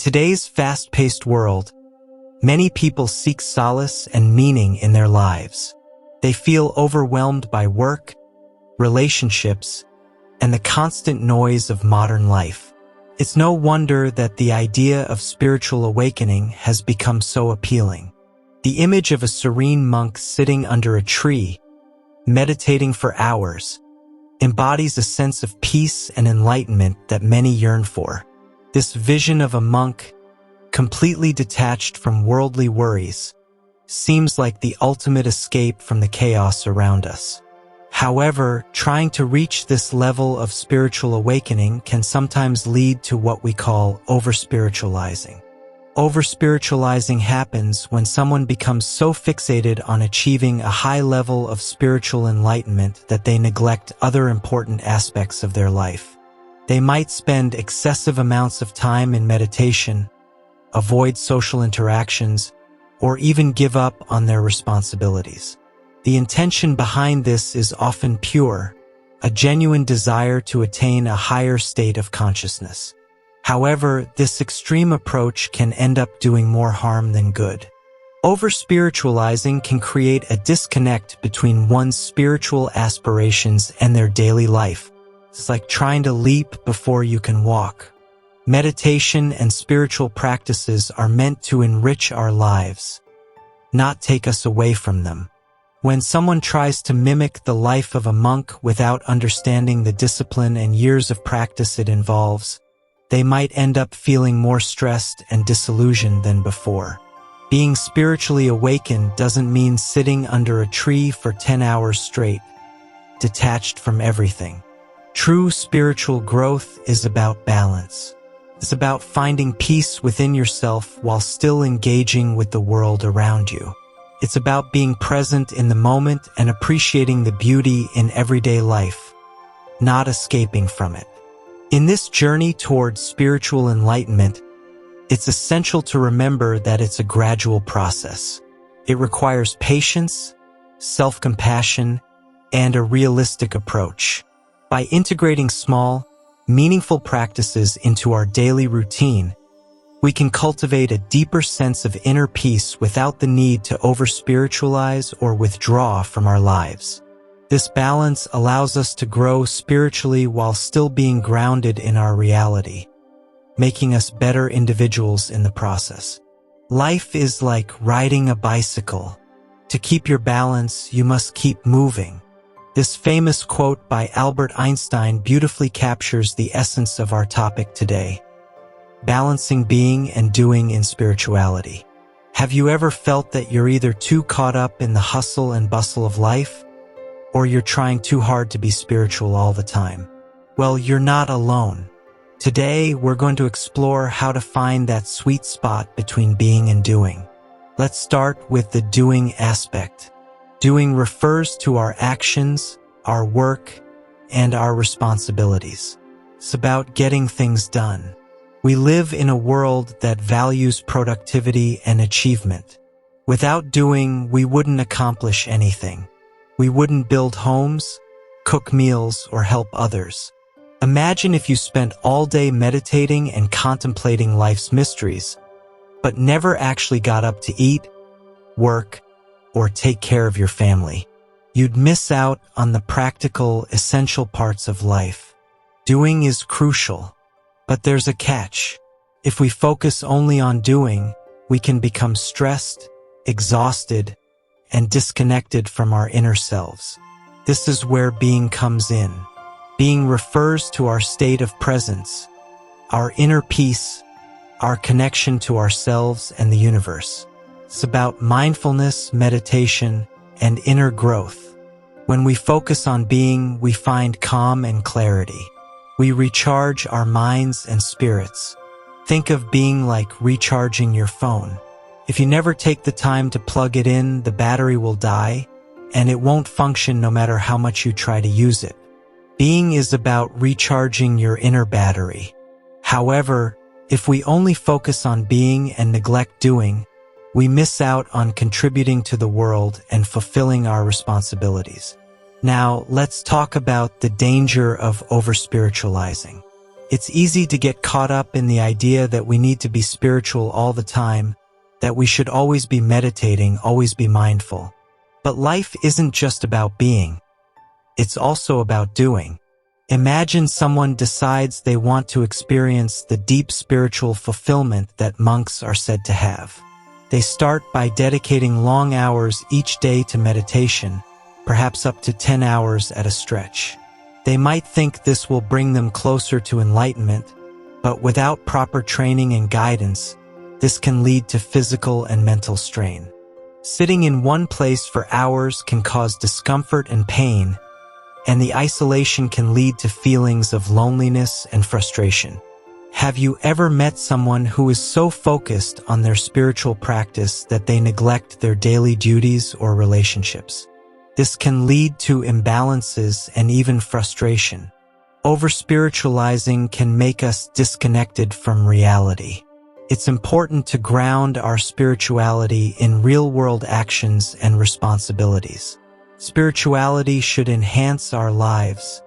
today's fast-paced world, many people seek solace and meaning in their lives. They feel overwhelmed by work, relationships, and the constant noise of modern life. It's no wonder that the idea of spiritual awakening has become so appealing. The image of a serene monk sitting under a tree, meditating for hours, embodies a sense of peace and enlightenment that many yearn for. This vision of a monk, completely detached from worldly worries, seems like the ultimate escape from the chaos around us. However, trying to reach this level of spiritual awakening can sometimes lead to what we call over-spiritualizing. Over-spiritualizing happens when someone becomes so fixated on achieving a high level of spiritual enlightenment that they neglect other important aspects of their life. They might spend excessive amounts of time in meditation, avoid social interactions, or even give up on their responsibilities. The intention behind this is often pure, a genuine desire to attain a higher state of consciousness. However, this extreme approach can end up doing more harm than good. Over-spiritualizing can create a disconnect between one's spiritual aspirations and their daily life. It's like trying to leap before you can walk. Meditation and spiritual practices are meant to enrich our lives, not take us away from them. When someone tries to mimic the life of a monk without understanding the discipline and years of practice it involves, they might end up feeling more stressed and disillusioned than before. Being spiritually awakened doesn't mean sitting under a tree for 10 hours straight, detached from everything. True spiritual growth is about balance. It's about finding peace within yourself while still engaging with the world around you. It's about being present in the moment and appreciating the beauty in everyday life, not escaping from it. In this journey towards spiritual enlightenment, it's essential to remember that it's a gradual process. It requires patience, self-compassion, and a realistic approach. By integrating small, meaningful practices into our daily routine, we can cultivate a deeper sense of inner peace without the need to over-spiritualize or withdraw from our lives. This balance allows us to grow spiritually while still being grounded in our reality, making us better individuals in the process. Life is like riding a bicycle. To keep your balance, you must keep moving. This famous quote by Albert Einstein beautifully captures the essence of our topic today: balancing being and doing in spirituality. Have you ever felt that you're either too caught up in the hustle and bustle of life, or you're trying too hard to be spiritual all the time? Well, you're not alone. Today, we're going to explore how to find that sweet spot between being and doing. Let's start with the doing aspect. Doing refers to our actions, our work, and our responsibilities. It's about getting things done. We live in a world that values productivity and achievement. Without doing, we wouldn't accomplish anything. We wouldn't build homes, cook meals, or help others. Imagine if you spent all day meditating and contemplating life's mysteries, but never actually got up to eat, work, or take care of your family. You'd miss out on the practical, essential parts of life. Doing is crucial, but there's a catch. If we focus only on doing, we can become stressed, exhausted, and disconnected from our inner selves. This is where being comes in. Being refers to our state of presence, our inner peace, our connection to ourselves and the universe. It's about mindfulness, meditation, and inner growth. When we focus on being, we find calm and clarity. We recharge our minds and spirits. Think of being like recharging your phone. If you never take the time to plug it in, the battery will die, and it won't function no matter how much you try to use it. Being is about recharging your inner battery. However, if we only focus on being and neglect doing, we miss out on contributing to the world and fulfilling our responsibilities. Now, let's talk about the danger of over-spiritualizing. It's easy to get caught up in the idea that we need to be spiritual all the time, that we should always be meditating, always be mindful. But life isn't just about being. It's also about doing. Imagine someone decides they want to experience the deep spiritual fulfillment that monks are said to have. They start by dedicating long hours each day to meditation, perhaps up to 10 hours at a stretch. They might think this will bring them closer to enlightenment, but without proper training and guidance, this can lead to physical and mental strain. Sitting in one place for hours can cause discomfort and pain, and the isolation can lead to feelings of loneliness and frustration. Have you ever met someone who is so focused on their spiritual practice that they neglect their daily duties or relationships? This can lead to imbalances and even frustration. Over-spiritualizing can make us disconnected from reality. It's important to ground our spirituality in real-world actions and responsibilities. Spirituality should enhance our lives,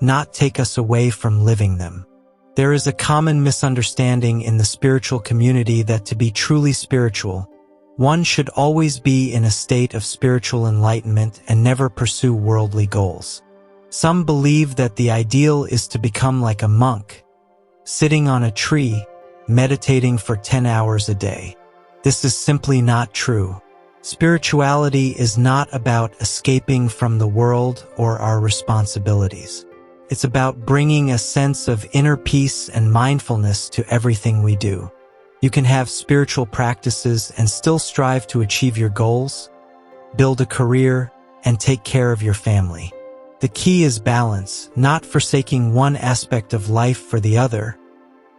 not take us away from living them. There is a common misunderstanding in the spiritual community that to be truly spiritual, one should always be in a state of spiritual enlightenment and never pursue worldly goals. Some believe that the ideal is to become like a monk, sitting on a tree, meditating for 10 hours a day. This is simply not true. Spirituality is not about escaping from the world or our responsibilities. It's about bringing a sense of inner peace and mindfulness to everything we do. You can have spiritual practices and still strive to achieve your goals, build a career, and take care of your family. The key is balance, not forsaking one aspect of life for the other,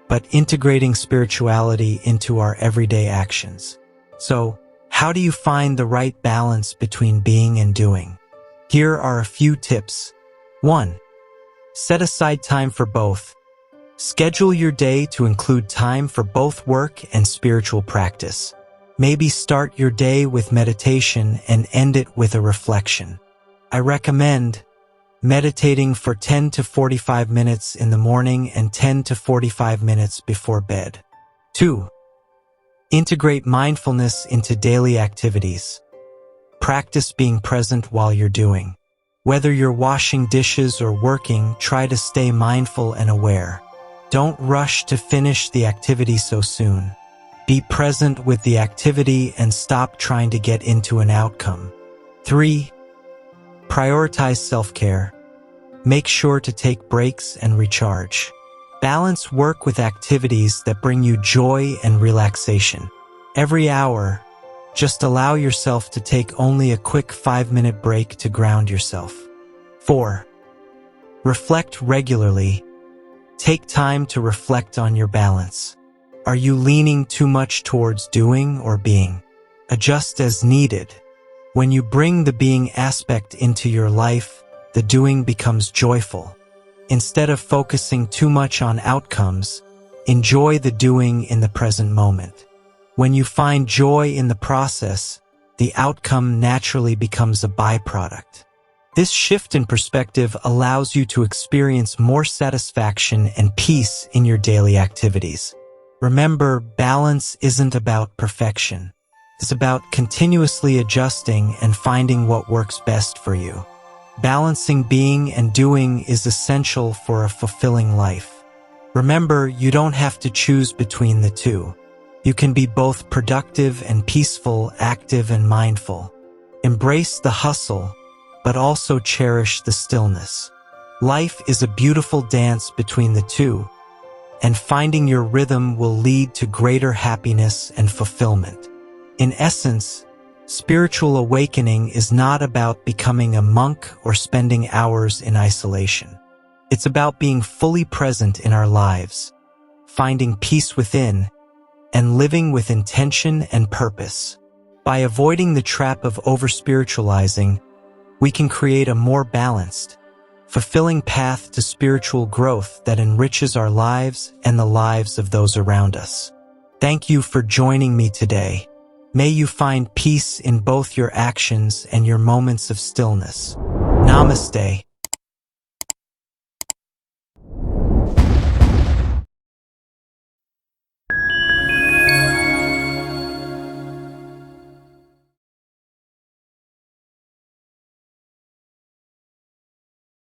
but integrating spirituality into our everyday actions. So, how do you find the right balance between being and doing? Here are a few tips. 1. Set aside time for both. Schedule your day to include time for both work and spiritual practice. Maybe start your day with meditation and end it with a reflection. I recommend meditating for 10 to 45 minutes in the morning and 10 to 45 minutes before bed. 2. Integrate mindfulness into daily activities. Practice being present while you're doing. Whether you're washing dishes or working, try to stay mindful and aware. Don't rush to finish the activity so soon. Be present with the activity and stop trying to get into an outcome. 3. Prioritize self-care. Make sure to take breaks and recharge. Balance work with activities that bring you joy and relaxation. Every hour, just allow yourself to take only a quick 5-minute break to ground yourself. 4. Reflect regularly. Take time to reflect on your balance. Are you leaning too much towards doing or being? Adjust as needed. When you bring the being aspect into your life, the doing becomes joyful. Instead of focusing too much on outcomes, enjoy the doing in the present moment. When you find joy in the process, the outcome naturally becomes a byproduct. This shift in perspective allows you to experience more satisfaction and peace in your daily activities. Remember, balance isn't about perfection. It's about continuously adjusting and finding what works best for you. Balancing being and doing is essential for a fulfilling life. Remember, you don't have to choose between the two. You can be both productive and peaceful, active and mindful. Embrace the hustle, but also cherish the stillness. Life is a beautiful dance between the two, and finding your rhythm will lead to greater happiness and fulfillment. In essence, spiritual awakening is not about becoming a monk or spending hours in isolation. It's about being fully present in our lives, finding peace within, and living with intention and purpose. By avoiding the trap of over-spiritualizing, we can create a more balanced, fulfilling path to spiritual growth that enriches our lives and the lives of those around us. Thank you for joining me today. May you find peace in both your actions and your moments of stillness. Namaste.